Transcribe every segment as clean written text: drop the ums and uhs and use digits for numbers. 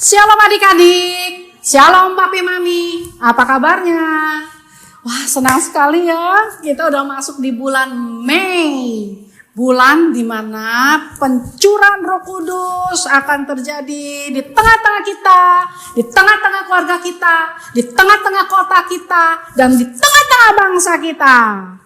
Shalom adik-adik, shalom papi mami, apa kabarnya? Wah, senang sekali ya, kita udah masuk di bulan Mei. Bulan dimana pencurahan Roh Kudus akan terjadi di tengah-tengah kita, di tengah-tengah keluarga kita, di tengah-tengah kota kita, dan di tengah-tengah bangsa kita.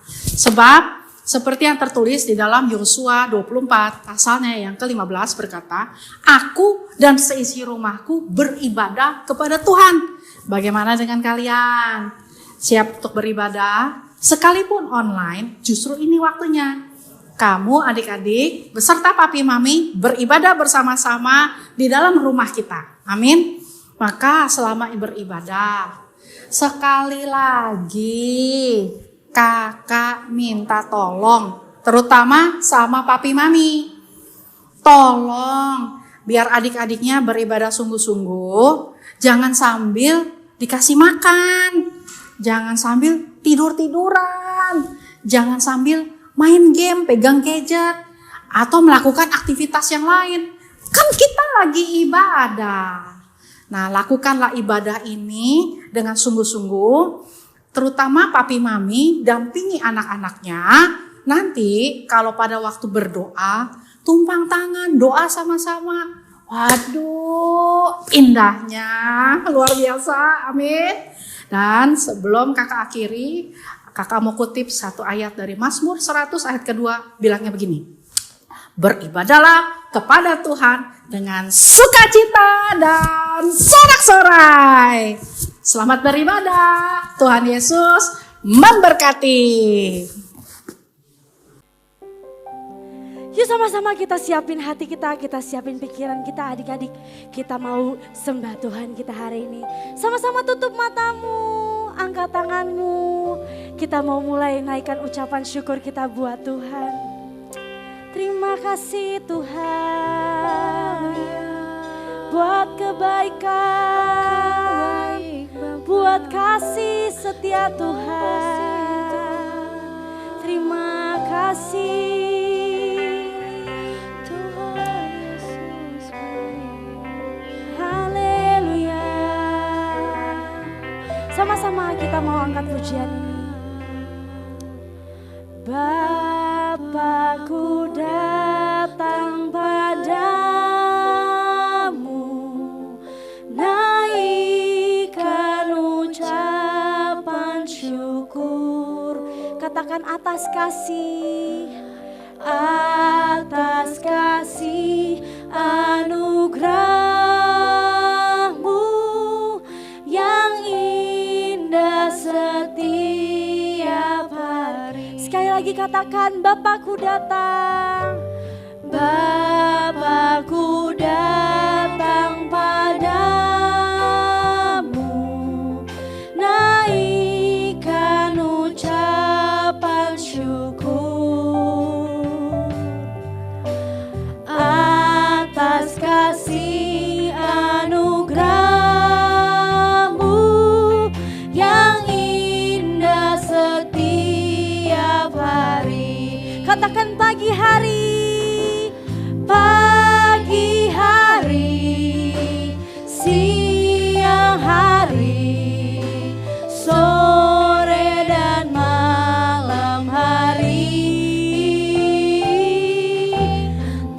Sebab seperti yang tertulis di dalam Yosua 24 pasalnya yang ke-15 berkata, aku dan seisi rumahku beribadah kepada Tuhan. Bagaimana dengan kalian? Siap untuk beribadah? Sekalipun online, justru ini waktunya. Kamu adik-adik beserta papi mami beribadah bersama-sama di dalam rumah kita. Amin. Maka selama beribadah, sekali lagi kakak minta tolong, terutama sama papi mami. Tolong, biar adik-adiknya beribadah sungguh-sungguh, jangan sambil dikasih makan, jangan sambil tidur-tiduran, jangan sambil main game, pegang gadget, atau melakukan aktivitas yang lain. Kan kita lagi ibadah. Nah, lakukanlah ibadah ini dengan sungguh-sungguh, terutama papi mami dampingi anak-anaknya. Nanti kalau pada waktu berdoa, tumpang tangan, doa sama-sama. Waduh, indahnya, luar biasa, amin. Dan sebelum kakak akhiri, kakak mau kutip satu ayat dari Mazmur 100 ayat kedua, bilangnya begini. Beribadahlah kepada Tuhan dengan sukacita dan sorak-sorai. Selamat beribadah, Tuhan Yesus memberkati. Yuk sama-sama kita siapin hati kita siapin pikiran kita adik-adik. Kita mau sembah Tuhan kita hari ini. Sama-sama tutup matamu, angkat tanganmu. Kita mau mulai naikkan ucapan syukur kita buat Tuhan. Terima kasih Tuhan buat kebaikan, buat kasih setia Tuhan. Terima kasih Tuhan Yesus. Haleluya. Sama-sama kita mau angkat pujian ini. Bapakku datang padamu, naikkan ucapan syukur. Katakan atas kasih anugerahmu yang indah setiap hari. Sekali lagi katakan, Bapakku datang. Bapakku datang padamu, naikkan ucapan syukur atas kasih anugerahmu yang indah setiap hari. Katakan pagi hari, siang hari, sore dan malam hari.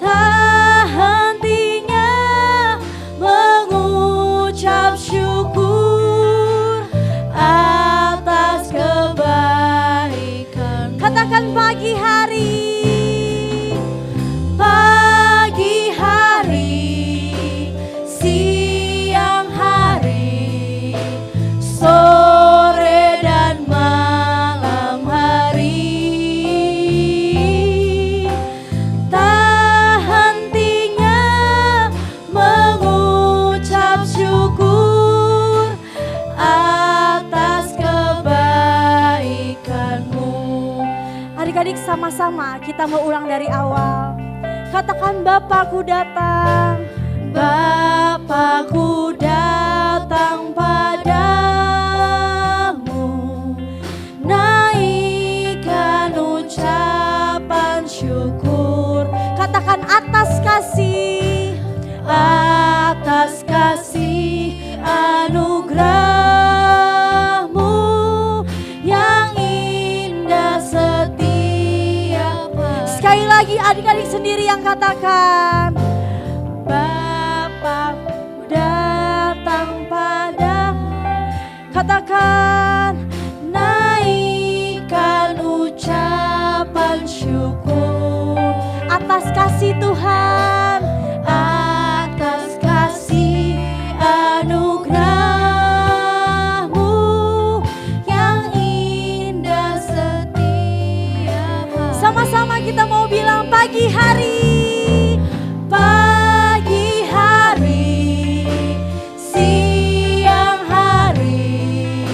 Tak hentinya mengucap syukur atas kebaikan. Katakan pagi hari, siang hari, sore dan malam hari. Tak hentinya mengucap syukur atas kebaikanmu. Adik-adik sama-sama kita mau ulang dari awal. Katakan, Bapakku datang. Bapakku datang padamu, naikkan ucapan syukur. Katakan atas kasih katakan, Bapa datang padamu. Katakan, naikkan ucapan syukur atas kasih Tuhan, atas kasih anugerah-Mu yang indah setiap hari. Sama-sama kita mau bilang pagi hari, pagi hari, siang hari,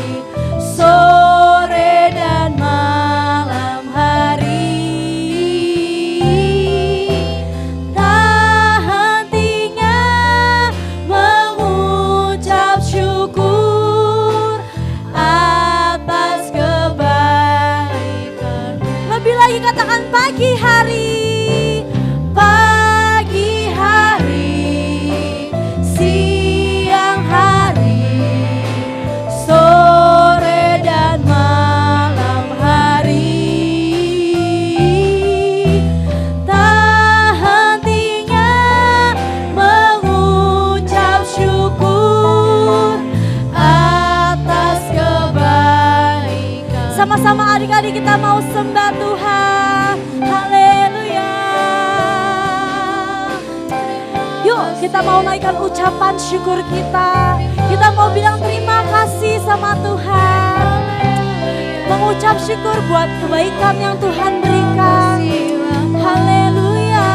sore dan malam hari. Tak hentinya mengucap syukur atas kebaikan. Lebih lagi katakan pagi hari, pagi hari, siang hari, sore dan malam hari. Tak hentinya mengucap syukur atas kebaikan. Sama-sama adik-adik kita mau sembah Tuhan. Haleluya. Yuk kita mau naikkan ucapan syukur kita. Kita mau bilang terima kasih sama Tuhan. Mengucap syukur buat kebaikan yang Tuhan berikan. Haleluya.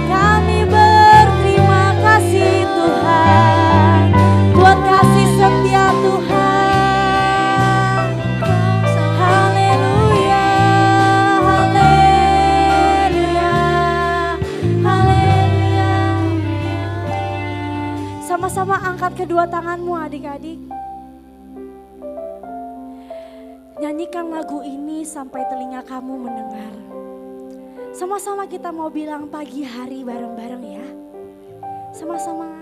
Kami berterima kasih Tuhan buat kasih setia Tuhan. Haleluya, haleluya, haleluya. Sama-sama angkat kedua tanganmu adik-adik. Nyanyikan lagu ini sampai telinga kamu mendengar. Sama-sama kita mau bilang pagi hari bareng-bareng ya. Sama-sama.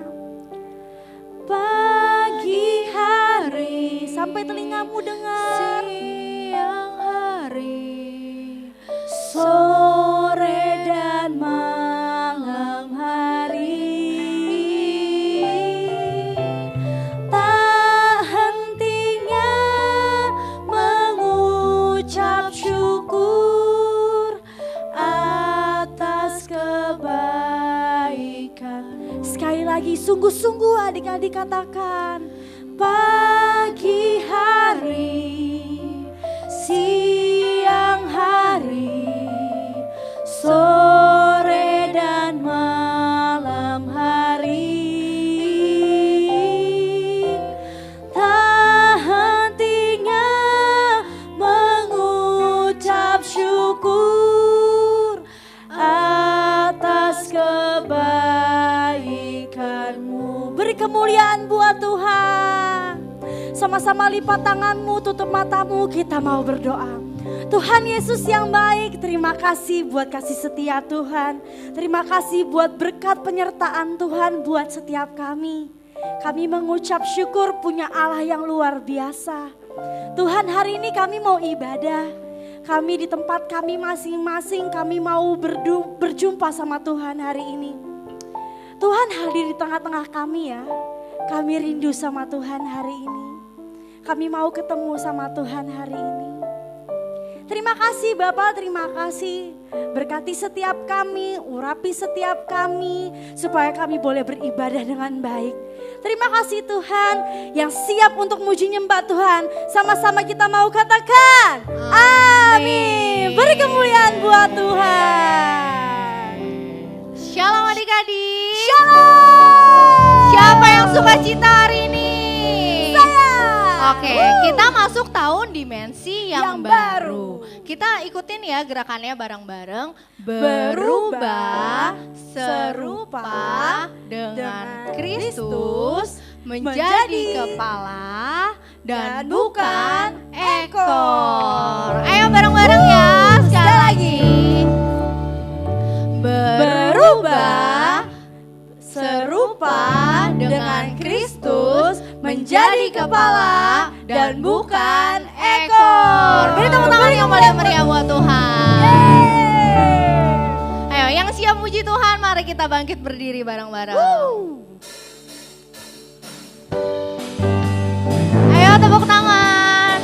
Pagi hari sampai telingamu dengar. Siang hari, sore dan malam hari. Tak hentinya mengucap syukur atas kebaikan. Sekali lagi sungguh-sungguh adik-adik katakan, pagi hari, siang hari, sore dan malam hari. Tak hentinya mengucap syukur atas kebaikan-Mu. Beri kemuliaan buat Tuhan. Sama-sama lipat tanganmu, tutup matamu, kita mau berdoa. Tuhan Yesus yang baik, terima kasih buat kasih setia Tuhan. Terima kasih buat berkat penyertaan Tuhan buat setiap kami. Kami mengucap syukur punya Allah yang luar biasa. Tuhan, hari ini kami mau ibadah. Kami di tempat kami masing-masing, kami mau berjumpa sama Tuhan hari ini. Tuhan hadir di tengah-tengah kami ya. Kami rindu sama Tuhan hari ini. Kami mau ketemu sama Tuhan hari ini. Terima kasih Bapak, terima kasih. Berkati setiap kami, urapi setiap kami, supaya kami boleh beribadah dengan baik. Terima kasih Tuhan yang siap untuk muji nyembah Tuhan. Sama-sama kita mau katakan, amin. Beri kemuliaan buat Tuhan. Shalom adik-adik. Shalom. Siapa yang suka cita hari ini? Oke, Woo. kita masuk tahun dimensi yang baru. Kita ikutin ya gerakannya bareng-bareng. Berubah serupa dengan Kristus menjadi kepala dan bukan ekor. Ayo bareng-bareng ya, sekali lagi. Berubah serupa dengan Kristus menjadi kepala dan bukan ekor. Beri tepuk tangan yang paling meriah buat Tuhan. memuji Tuhan, mari kita bangkit berdiri bareng-bareng. Ayo tepuk tangan.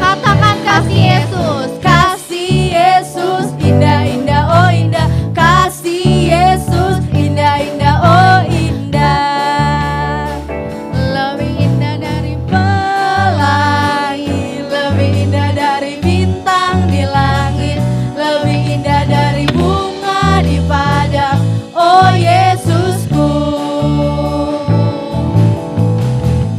Katakan kasih Yesus. Kasih Yesus indah-indah, oh indah. Kasih Yesus indah-indah, oh indah. Lebih indah dari pelangi, lebih indah dari bintang di langit, lebih indah dari bunga di padang, oh Yesusku.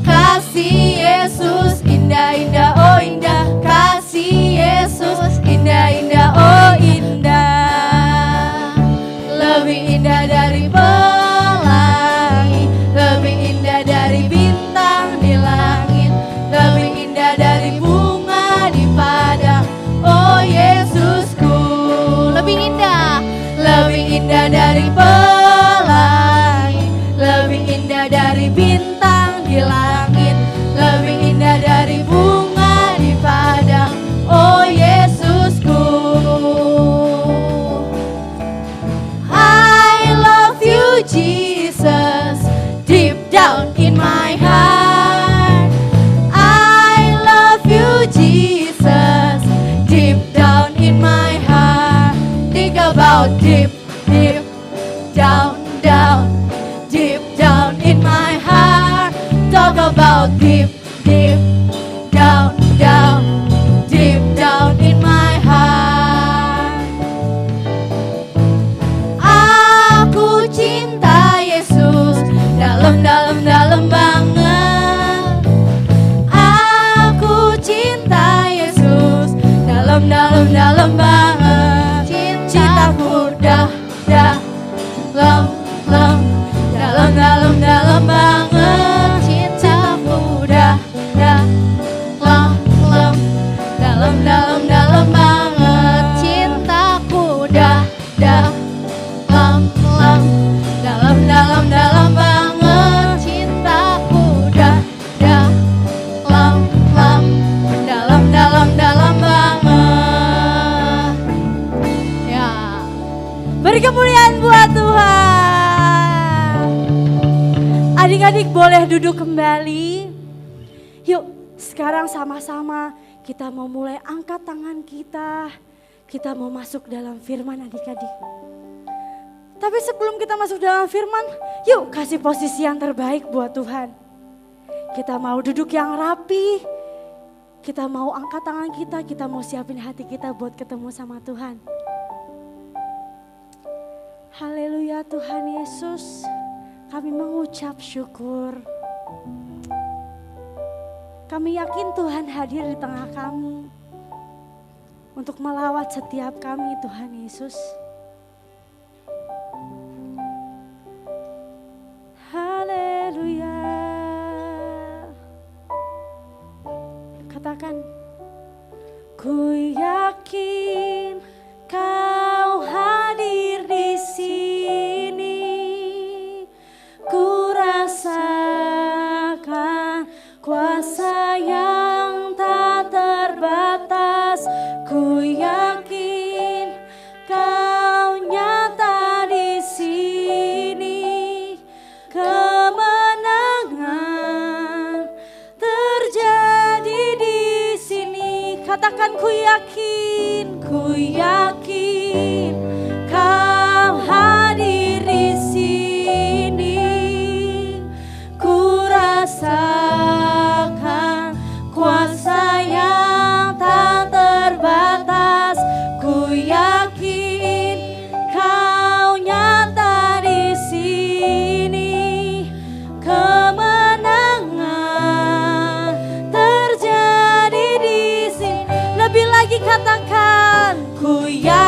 Kasih Yesus indah-indah, oh indah. Kasih Yesus indah-indah, oh indah. Lebih indah dari pelangi, lebih indah dari bintang di langit, lebih indah dari bunga di padang, oh Yesusku. Lebih indah dari pelangi, lebih indah dari bintang di langit, lebih indah dari bunga di padang, oh Yesusku. I love you Jesus, deep down in my heart. I love you Jesus, deep down in my heart. Think about deep, deep down, down, deep down in my heart. Talk about deep, deep down, down, deep down in my heart. Aku cinta Yesus dalam, dalam, dalam banget. Aku cinta Yesus dalam, dalam, dalam banget. Cintaku dalam, dalam, dalam, dalam, dalam banget. Cintaku dalam, dalam, dalam, dalam banget. Cintaku dalam, dalam, dalam, dalam banget. Cintaku dalam, dalam, dalam, dalam banget. Ya, Beri kemuliaan buat Tuhan. Adik-adik boleh duduk kembali. Yuk sekarang sama-sama kita mau mulai angkat tangan kita. Kita mau masuk dalam firman adik-adik. Tapi sebelum kita masuk dalam firman, yuk kasih posisi yang terbaik buat Tuhan. Kita mau duduk yang rapi. Kita mau angkat tangan kita mau siapin hati kita buat ketemu sama Tuhan. Haleluya Tuhan Yesus, kami mengucap syukur. Kami yakin Tuhan hadir di tengah kami untuk melawat setiap kami Tuhan Yesus. Haleluya. Katakan, ku yakin Kau hadir di sini. Ku rasakan kuasa yang tak terbatas. Ku yakin Kau nyata di sini. Kemenangan terjadi di sini. Katakan, ku yakin Kau hadir di sini. Ku rasakan kuasa yang tak terbatas. Ku yakin Kau nyata di sini. Kemenangan terjadi di sini. Lebih lagi katakan, ku yakin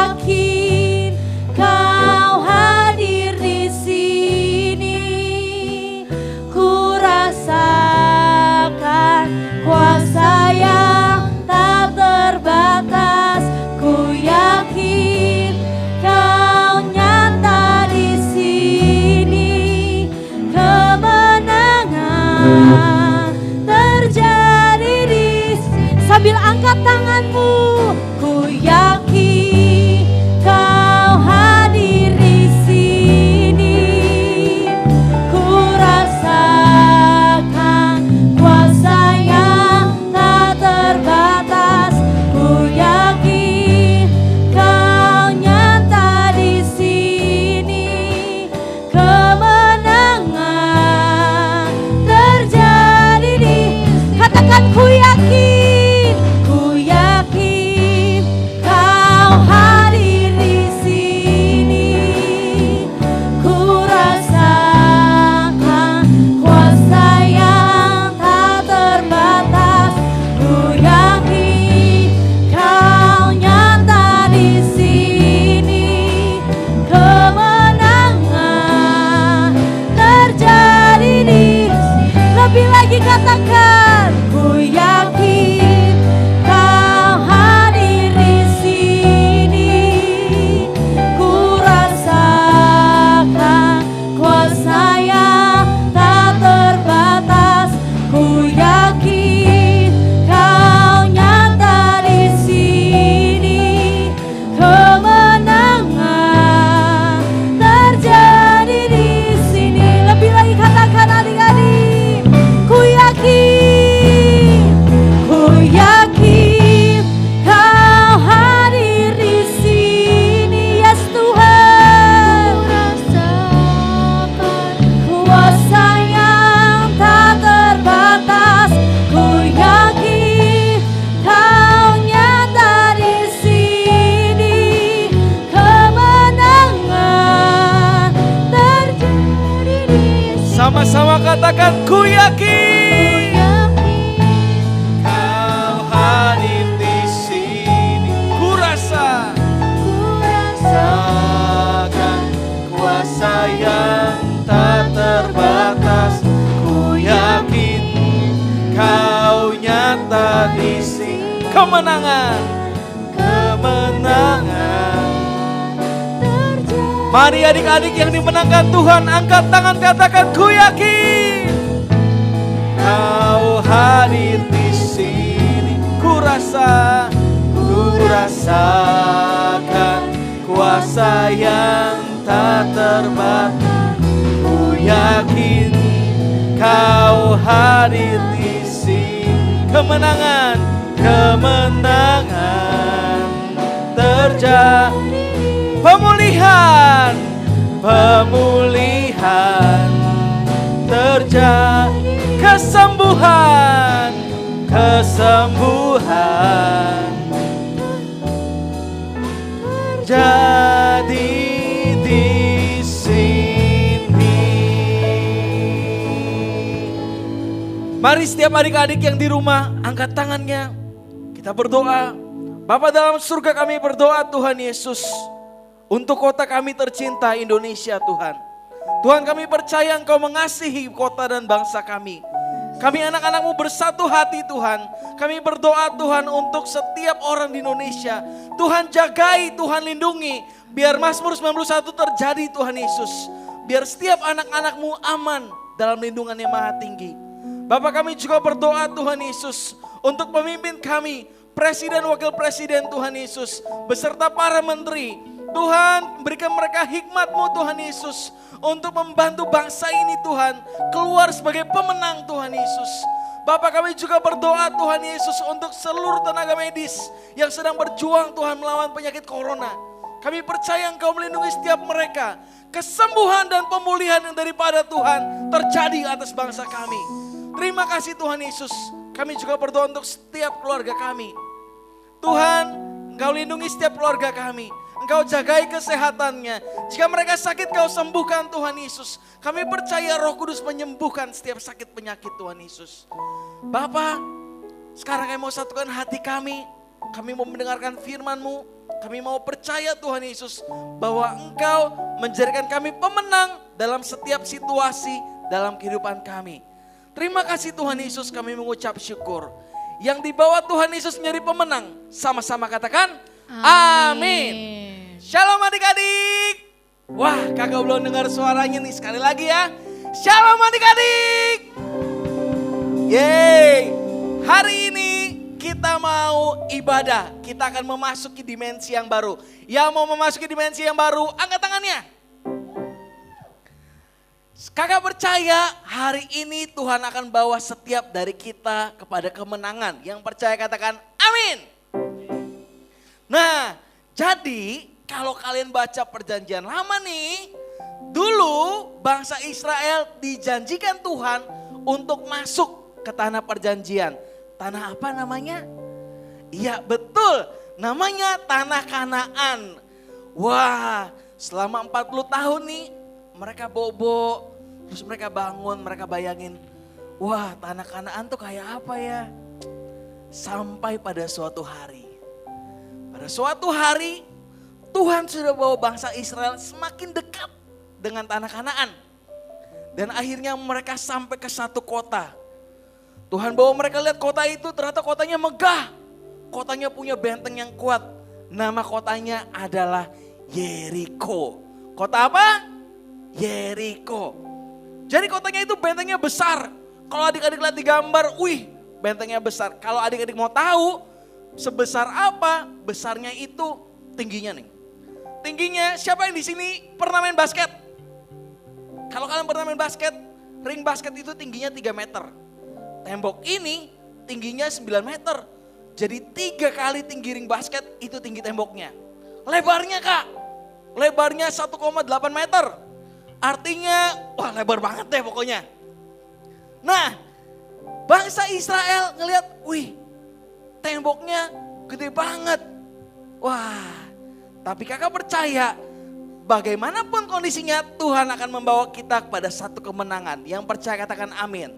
Sama-sama katakan, ku yakin. Kau hadir di sini. Ku rasakan kuasa yang tak terbatas. Ku yakin kau nyata di sini. Kemenangan. Mari adik-adik yang dimenangkan Tuhan, angkat tangan katakan, ku yakin kau hadir di sini. Ku rasakan kuasa yang tak terbatas. Ku yakin kau hadir di sini. Kemenangan terjadi. Pemulihan terjadi, kesembuhan jadi di sini. Mari setiap adik-adik yang di rumah angkat tangannya, kita berdoa. Bapa dalam surga, kami berdoa Tuhan Yesus, untuk kota kami tercinta Indonesia Tuhan. Tuhan, kami percaya Engkau mengasihi kota dan bangsa kami. Kami anak-anak-Mu bersatu hati Tuhan. Kami berdoa Tuhan untuk setiap orang di Indonesia. Tuhan jagai, Tuhan lindungi. Biar Mazmur 91 terjadi Tuhan Yesus. Biar setiap anak-anak-Mu aman dalam lindungan yang maha tinggi. Bapak, kami juga berdoa Tuhan Yesus untuk pemimpin kami, Presiden, Wakil Presiden Tuhan Yesus, beserta para menteri. Tuhan, berikan mereka hikmat-Mu Tuhan Yesus, untuk membantu bangsa ini Tuhan, keluar sebagai pemenang Tuhan Yesus. Bapak, kami juga berdoa Tuhan Yesus untuk seluruh tenaga medis yang sedang berjuang Tuhan melawan penyakit corona. Kami percaya Engkau melindungi setiap mereka. Kesembuhan dan pemulihan yang daripada Tuhan terjadi atas bangsa kami. Terima kasih Tuhan Yesus. Kami juga berdoa untuk setiap keluarga kami. Tuhan, Engkau lindungi setiap keluarga kami. Engkau jagai kesehatannya. Jika mereka sakit, Kau sembuhkan Tuhan Yesus. Kami percaya Roh Kudus menyembuhkan setiap sakit penyakit Tuhan Yesus. Bapa, sekarang kami mau satukan hati kami. Kami mau mendengarkan firman-Mu. Kami mau percaya Tuhan Yesus, bahwa Engkau menjadikan kami pemenang dalam setiap situasi dalam kehidupan kami. Terima kasih Tuhan Yesus, kami mengucap syukur. Yang dibawa Tuhan Yesus menjadi pemenang, sama-sama katakan amin. Shalom adik-adik. Wah, kakak belum dengar suaranya nih, sekali lagi ya. Shalom adik-adik. Yeay. Hari ini kita mau ibadah. Kita akan memasuki dimensi yang baru. Yang mau memasuki dimensi yang baru, angkat tangannya. Kakak percaya hari ini Tuhan akan bawa setiap dari kita kepada kemenangan. Yang percaya katakan amin. Nah, jadi kalau kalian baca perjanjian lama nih, dulu bangsa Israel dijanjikan Tuhan untuk masuk ke tanah perjanjian. Tanah apa namanya? Iya betul, namanya tanah Kanaan. Wah, selama 40 tahun nih mereka bobo, terus mereka bangun, mereka bayangin, wah tanah Kanaan tuh kayak apa ya? Sampai pada suatu hari. Pada suatu hari Tuhan sudah bawa bangsa Israel semakin dekat dengan tanah Kanaan. Dan akhirnya mereka sampai ke satu kota. Tuhan bawa mereka lihat kota itu, ternyata kotanya megah. Kotanya punya benteng yang kuat. Nama kotanya adalah Yeriko. Kota apa? Yeriko. Jadi kotanya itu bentengnya besar. Kalau adik-adik lihat di gambar, wih bentengnya besar. Kalau adik-adik mau tahu sebesar apa, besarnya itu tingginya nih. Tingginya, siapa yang di sini pernah main basket? Kalau kalian pernah main basket, ring basket itu tingginya 3 meter. Tembok ini tingginya 9 meter. Jadi 3 kali tinggi ring basket itu tinggi temboknya. Lebarnya kak, lebarnya 1,8 meter. Artinya, wah lebar banget deh pokoknya. Nah, bangsa Israel ngelihat, wih temboknya gede banget. Wah, tapi kakak percaya bagaimanapun kondisinya Tuhan akan membawa kita kepada satu kemenangan. Yang percaya katakan amin.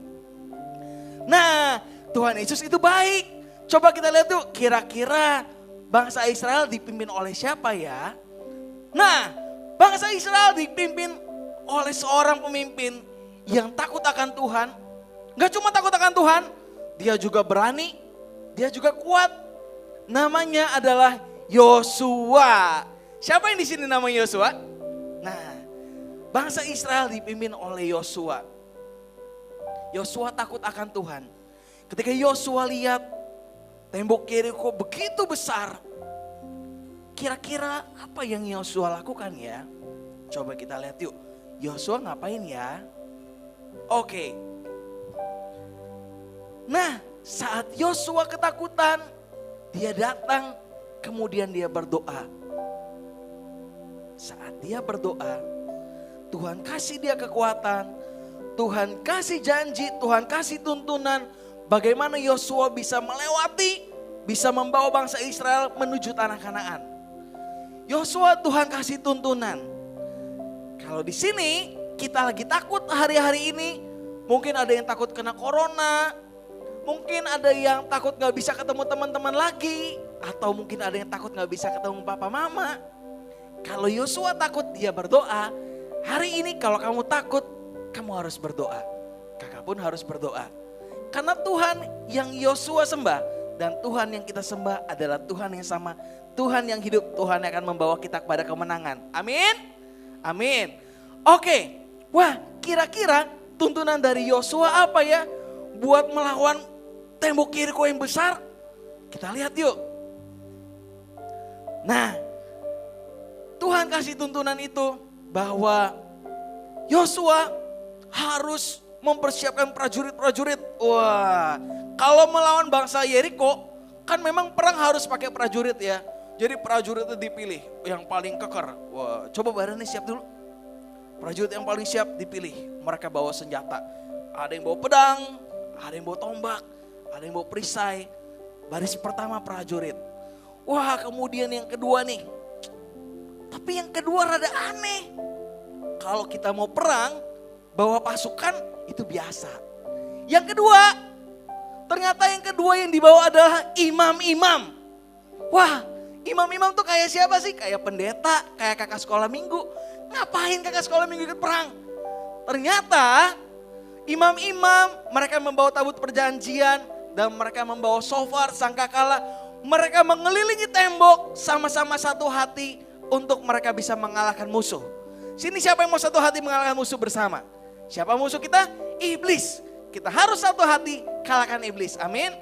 Nah, Tuhan Yesus itu baik. Coba kita lihat tuh, kira-kira bangsa Israel dipimpin oleh siapa ya? Nah, bangsa Israel dipimpin oleh seorang pemimpin yang takut akan Tuhan. Gak cuma takut akan Tuhan, dia juga berani, dia juga kuat. Namanya adalah Yosua. Siapa yang di sini namanya Yosua? Nah, bangsa Israel dipimpin oleh Yosua. Yosua takut akan Tuhan. Ketika Yosua lihat tembok Yeriko begitu besar, kira-kira apa yang Yosua lakukan ya? Coba kita lihat yuk. Yosua ngapain ya? Oke. Nah, saat Yosua ketakutan, dia datang, kemudian dia berdoa. Saat dia berdoa, Tuhan kasih dia kekuatan, Tuhan kasih janji, Tuhan kasih tuntunan bagaimana Yosua bisa melewati, bisa membawa bangsa Israel menuju tanah Kanaan. Yosua Tuhan kasih tuntunan. Kalau di sini kita lagi takut hari-hari ini, mungkin ada yang takut kena corona, mungkin ada yang takut gak bisa ketemu teman-teman lagi, atau mungkin ada yang takut gak bisa ketemu papa mama. Kalau Yosua takut, dia berdoa. Hari ini kalau kamu takut, kamu harus berdoa. Kakak pun harus berdoa. Karena Tuhan yang Yosua sembah dan Tuhan yang kita sembah adalah Tuhan yang sama. Tuhan yang hidup, Tuhan yang akan membawa kita kepada kemenangan. Amin? Amin. Oke, wah kira-kira tuntunan dari Yosua apa ya? Buat melawan tembok Yeriko yang besar. Kita lihat yuk. Nah, Tuhan kasih tuntunan itu bahwa Yosua harus mempersiapkan prajurit-prajurit. Wah, kalau melawan bangsa Yeriko kan memang perang harus pakai prajurit ya. Jadi prajurit itu dipilih yang paling keker. Wah, coba badannya siap dulu. Prajurit yang paling siap dipilih. Mereka bawa senjata. Ada yang bawa pedang, ada yang bawa tombak, ada yang bawa perisai. Baris pertama prajurit. Wah, kemudian yang kedua nih. Tapi yang kedua rada aneh. Kalau kita mau perang, bawa pasukan itu biasa. Yang kedua, ternyata yang kedua yang dibawa adalah imam-imam. Wah, imam-imam tuh kayak siapa sih? Kayak pendeta, kayak kakak sekolah minggu. Ngapain kakak sekolah minggu ikut perang? Ternyata imam-imam mereka membawa tabut perjanjian dan mereka membawa shofar, sangkakala. Mereka mengelilingi tembok sama-sama satu hati untuk mereka bisa mengalahkan musuh. Sini siapa yang mau satu hati mengalahkan musuh bersama? Siapa musuh kita? Iblis. Kita harus satu hati kalahkan iblis. Amin.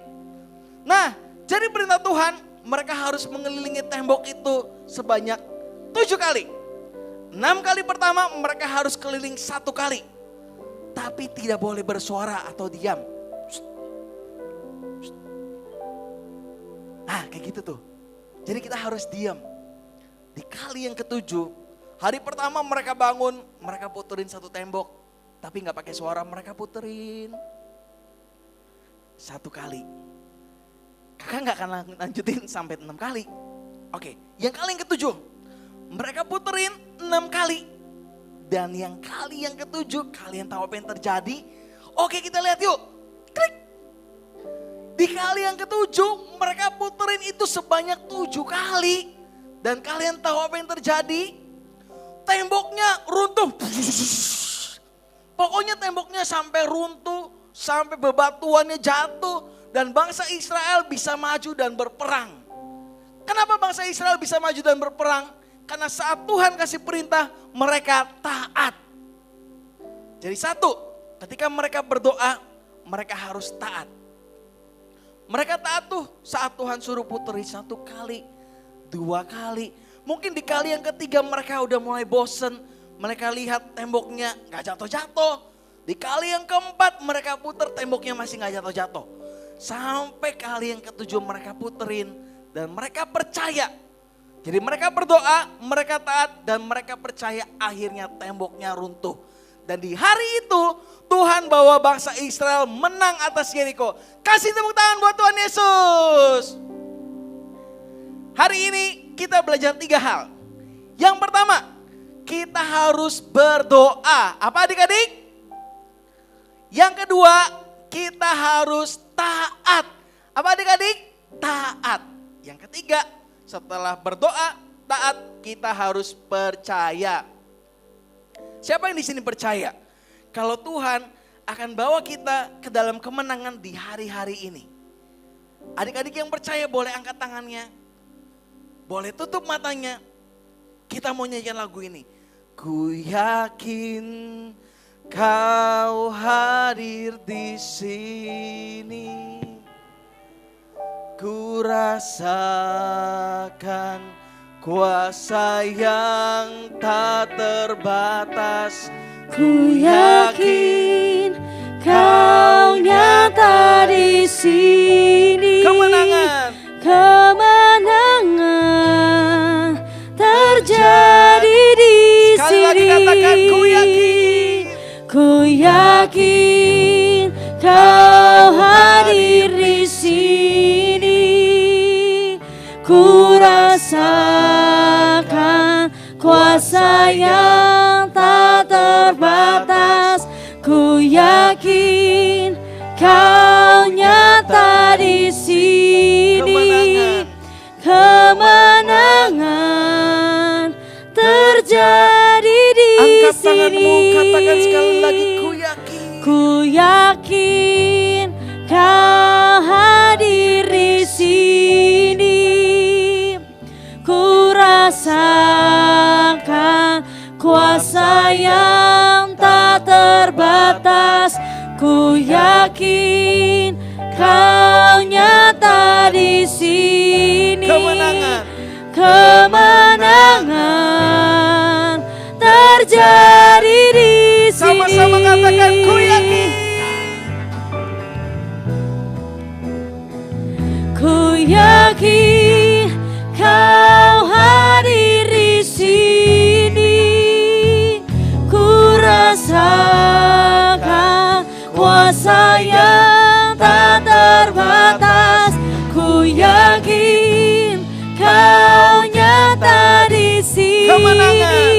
Nah, jadi perintah Tuhan, mereka harus mengelilingi tembok itu sebanyak 7 kali. 6 kali pertama mereka harus keliling 1 kali. Tapi tidak boleh bersuara atau diam. Nah, kayak gitu tuh. Jadi kita harus diam. Di kali yang ke-7, hari pertama mereka bangun, mereka puterin 1 tembok. Tapi gak pakai suara, mereka puterin 1 kali. Kakak gak akan lanjutin sampai 6 kali. Oke, yang kali yang ke-7, mereka puterin 6 kali. Dan yang kali yang ke-7, kalian tahu apa yang terjadi? Oke, kita lihat yuk. Klik. Di kali yang ke-7, mereka puterin itu sebanyak 7 kali. Dan kalian tahu apa yang terjadi? Temboknya runtuh. Pokoknya temboknya sampai runtuh, sampai bebatuannya jatuh. Dan bangsa Israel bisa maju dan berperang. Kenapa bangsa Israel bisa maju dan berperang? Karena saat Tuhan kasih perintah, mereka taat. Jadi satu, ketika mereka berdoa, mereka harus taat. Mereka taat tuh saat Tuhan suruh puteri 1 kali, 2 kali. Mungkin di kali yang ketiga mereka udah mulai bosen. Mereka lihat temboknya gak jatuh-jatuh. Di kali yang keempat mereka puter temboknya masih gak jatuh-jatuh. Sampai kali yang ke-7 mereka puterin dan mereka percaya. Jadi mereka berdoa, mereka taat dan mereka percaya akhirnya temboknya runtuh. Dan di hari itu Tuhan bawa bangsa Israel menang atas Yeriko. Kasih tepuk tangan buat Tuhan Yesus. Hari ini kita belajar 3 hal. Yang pertama, harus berdoa. Apa adik-adik? Yang kedua, kita harus taat. Apa adik-adik? Taat. Yang ketiga, setelah berdoa, taat, kita harus percaya. Siapa yang di sini percaya? Kalau Tuhan akan bawa kita ke dalam kemenangan di hari-hari ini. Adik-adik yang percaya boleh angkat tangannya. Boleh tutup matanya. Kita mau nyanyikan lagu ini. Ku yakin Kau hadir di sini. Ku rasakan kuasa yang tak terbatas. Ku yakin Kau nyata di sini. Kemenangan. Kemenangan terjadi di Sekali sini. lagi katakan, ku yakin. Ku yakin Kau hadir di sini. Ku rasakan kuasa yang tak terbatas. Ku yakin Kau nyata di sini. Kemenangan terjadi di Angkat sini. tanganmu, katakan sekali lagi, ku yakin. Ku yakin Kau hadir di sini. Ku rasakan kuasa yang tak terbatas. Ku yakin Kau nyata di sini. Kemenangan. Kemenangan terjadi di sini. Sama-sama katakan, ku yakin. Ku yakin Kau hadir di sini. Ku rasakan kuasa yang tak terbatas. Ku yakin Kau nyata di sini. Kemenangan.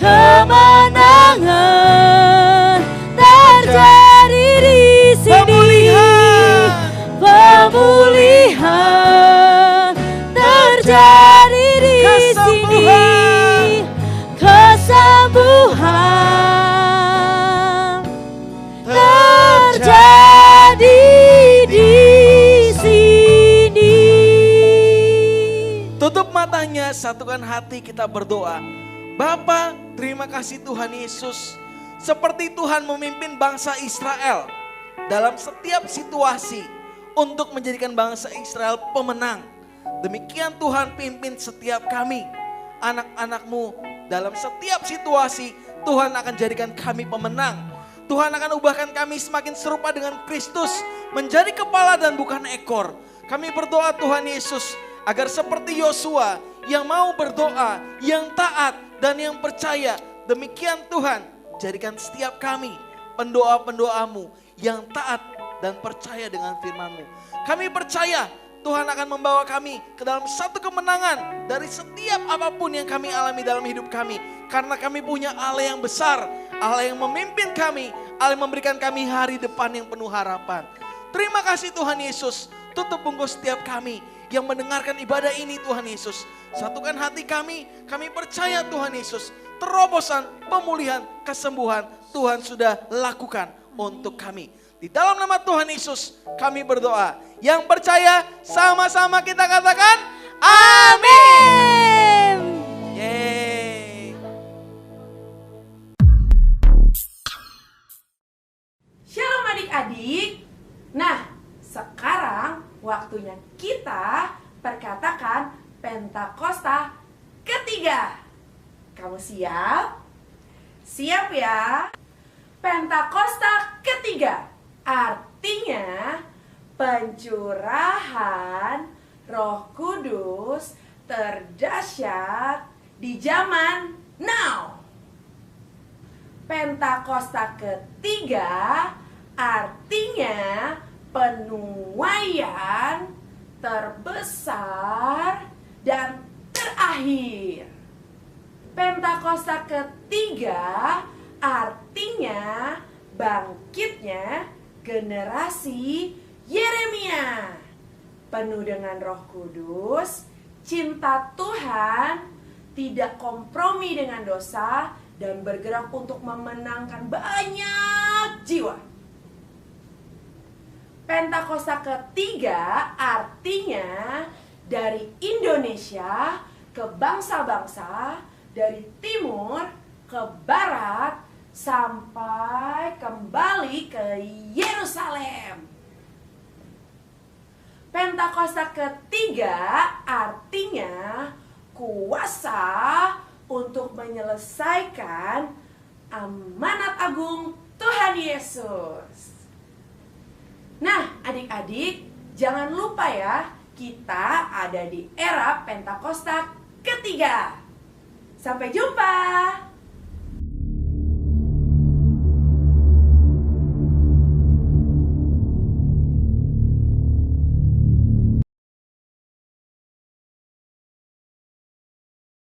Kemenangan terjadi di sini. Pemulihan terjadi di sini. Kesembuhan terjadi di sini. Tutup matanya, satukan hati, kita berdoa. Bapa, terima kasih Tuhan Yesus. Seperti Tuhan memimpin bangsa Israel dalam setiap situasi untuk menjadikan bangsa Israel pemenang. Demikian Tuhan pimpin setiap kami, anak-anak-Mu, dalam setiap situasi. Tuhan akan jadikan kami pemenang. Tuhan akan ubahkan kami semakin serupa dengan Kristus, menjadi kepala dan bukan ekor. Kami berdoa Tuhan Yesus, agar seperti Yosua yang mau berdoa, yang taat dan yang percaya. Demikian Tuhan, jadikan setiap kami pendoa-pendoa-Mu yang taat dan percaya dengan firman-Mu. Kami percaya Tuhan akan membawa kami ke dalam satu kemenangan dari setiap apapun yang kami alami dalam hidup kami. Karena kami punya Allah yang besar, Allah yang memimpin kami, Allah yang memberikan kami hari depan yang penuh harapan. Terima kasih Tuhan Yesus, tutup bungkus setiap kami yang mendengarkan ibadah ini Tuhan Yesus. Satukan hati kami percaya Tuhan Yesus, terobosan, pemulihan, kesembuhan Tuhan sudah lakukan untuk kami. Di dalam nama Tuhan Yesus kami berdoa. Yang percaya sama-sama kita katakan amin. Yeay. Shalom adik-adik. Nah, sekarang waktunya kita perkatakan Pentakosta ketiga. Kamu siap? Siap ya? Pentakosta ketiga artinya pencurahan Roh Kudus terdahsyat di zaman now. Pentakosta ketiga artinya penuaian terbesar dan terakhir. Pentakosta ketiga artinya bangkitnya generasi Yeremia. Penuh dengan Roh Kudus, cinta Tuhan, tidak kompromi dengan dosa, dan bergerak untuk memenangkan banyak jiwa. Pentakosta ketiga artinya dari Indonesia ke bangsa-bangsa, dari timur ke barat, sampai kembali ke Yerusalem. Pentakosta ketiga artinya kuasa untuk menyelesaikan amanat agung Tuhan Yesus. Nah, adik-adik, jangan lupa ya, kita ada di era Pentakosta ketiga. Sampai jumpa.